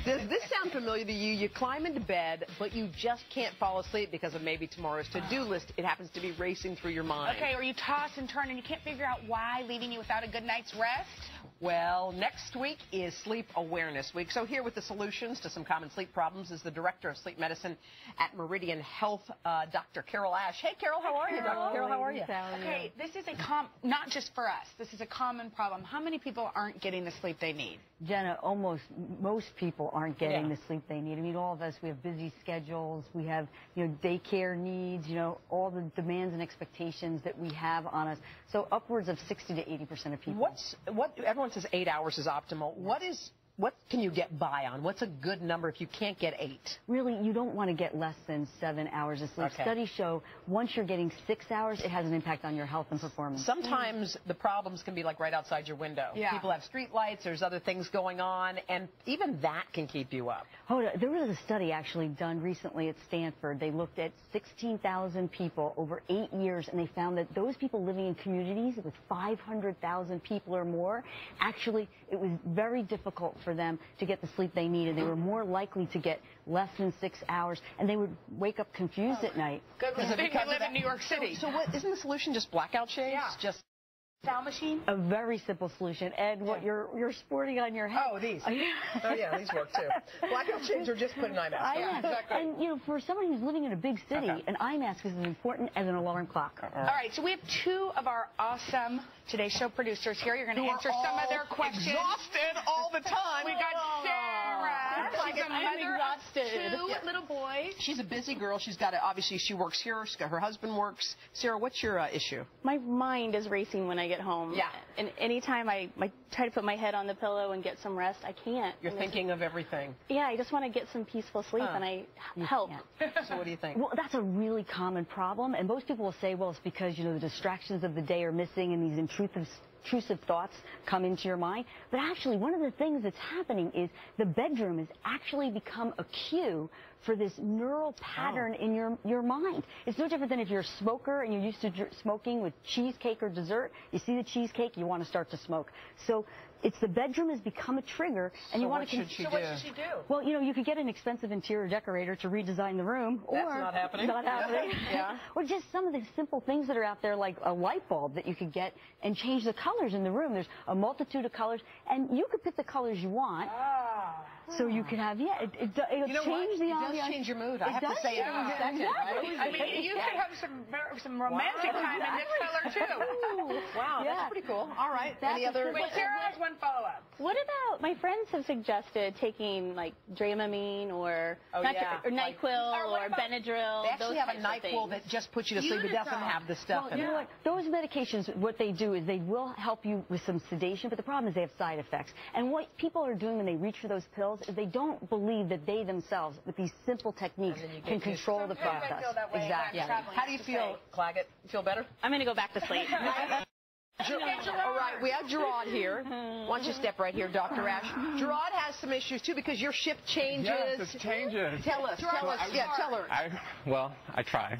Does this sound familiar to you? You climb into bed, but you just can't fall asleep because of maybe tomorrow's to-do list. It happens to be racing through your mind. Okay, or you toss and turn and you can't figure out why, leaving you without a good night's rest? Well, next week is Sleep Awareness Week. So here with the solutions to some common sleep problems is the Director of Sleep Medicine at Meridian Health, Dr. Carol Ash. Hey, Carol, how are you? Dr. Carol, how are you? Okay, this is not just for us. This is a common problem. How many people aren't getting the sleep they need? Jenna, most people aren't getting the sleep they need. I mean, all of us, we have busy schedules. We have, daycare needs, all the demands and expectations that we have on us. So upwards of 60 to 80% of people. Everyone says 8 hours is optimal. What can you get by on? What's a good number if you can't get 8? Really, you don't want to get less than 7 hours of sleep. Okay. Studies show once you're getting 6 hours, it has an impact on your health and performance. Sometimes the problems can be like right outside your window. Yeah. People have street lights, there's other things going on, and even that can keep you up. There was a study actually done recently at Stanford. They looked at 16,000 people over 8 years, and they found that those people living in communities with 500,000 people or more, actually, it was very difficult for them to get the sleep they needed. They were more likely to get less than 6 hours, and they would wake up confused at night. Good thing we live in New York City. So what, isn't the solution just blackout shades? Yeah. Just sound machine? A very simple solution. Ed, what you're sporting on your head. Oh, these. Oh, yeah, these work too. Blackout shades are just put an eye mask. Yeah, exactly. And, for somebody who's living in a big city, an eye mask is as important as an alarm clock. All right, so we have two of our awesome Today Show producers here. You're going to answer some of their questions. Exhausted all the time. We got Sarah. She's a mother exhausted. of 2 little boys. She's a busy girl. She's got obviously she works here. Her husband works. Sarah, what's your issue? My mind is racing when I get home. Yeah. And anytime I try to put my head on the pillow and get some rest, I can't. You're thinking of everything. Yeah, I just want to get some peaceful sleep, and I help. So what do you think? Well, that's a really common problem, and most people will say, well, it's because, the distractions of the day are missing and these intrusive thoughts come into your mind. But actually, one of the things that's happening is the bedroom has actually become a cue for this neural pattern in your mind. It's no different than if you're a smoker and you're used to smoking with cheesecake or dessert. You see the cheesecake, you want to start to smoke. So it's the bedroom has become a trigger, and you want to. What should she do? Well, you could get an expensive interior decorator to redesign the room. That's not happening. Not happening. Yeah. Or just some of the simple things that are out there, like a light bulb that you could get and change the colors in the room. There's a multitude of colors, and you could pick the colors you want. So you could have, it'll change the ambiance. It does change your mood. I have to say it every second. Exactly. I mean, you could have some romantic time in this color, too. Wow, that's pretty cool. All right. Any other? Wait, Sarah has one follow-up. What about, my friends have suggested taking, like, Dramamine or NyQuil or Benadryl. They actually have a NyQuil that just puts you to sleep. It doesn't have the stuff in it. You know what? Those medications, what they do is they will help you with some sedation, but the problem is they have side effects. And what people are doing when they reach for those pills is they don't believe that they themselves, with these simple techniques, can control the process. Exactly. How do you feel, Claggett? You feel better? I'm going to go back to sleep. All right, we have Gerard here. Why don't you step right here, Dr. Ash? Gerard has some issues, too, because your shift changes. Yes, it changes. Tell us. Tell her. I try.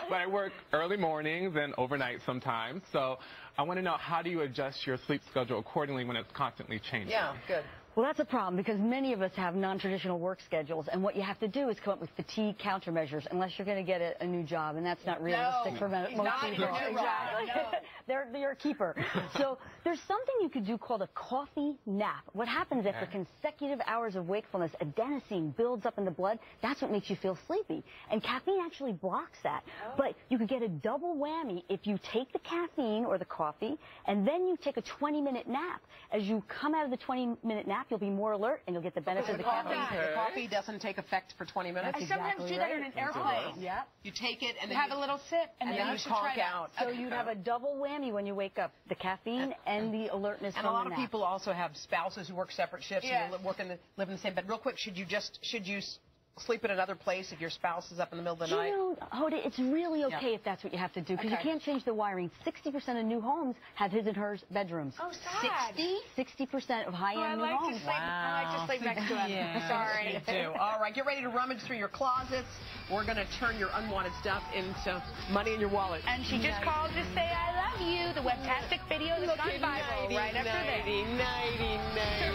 But I work early mornings and overnight sometimes. So I want to know, how do you adjust your sleep schedule accordingly when it's constantly changing? Yeah, good. Well, that's a problem because many of us have non-traditional work schedules, and what you have to do is come up with fatigue countermeasures unless you're going to get a new job, and that's not realistic for most people. Exactly. They're a keeper. So there's something you could do called a coffee nap. What happens after consecutive hours of wakefulness, adenosine builds up in the blood. That's what makes you feel sleepy, and caffeine actually blocks that. But you could get a double whammy if you take the caffeine or the coffee, and then you take a 20-minute nap. As you come out of the 20-minute nap, you'll be more alert, and you'll get the benefit of the caffeine. The coffee doesn't take effect for 20 minutes. I sometimes do that in an airplane. Yeah. You take it and then have a little sip, and then you conk out. So you'd have a double whammy when you wake up: the caffeine and the alertness. And a lot of people also have spouses who work separate shifts and live in the same bed. Real quick, should you sleep at another place if your spouse is up in the middle of the night? Hoda, it's really okay if that's what you have to do, because you can't change the wiring. 60% of new homes have his and hers bedrooms. Oh, sad. 60% of high-end new homes. I like to sleep next to him. Sorry. Me too. All right, get ready to rummage through your closets. We're going to turn your unwanted stuff into money in your wallet. And she just called to say I love you. The webtastic video that's gone viral right after this. Nighty, nighty, nighty.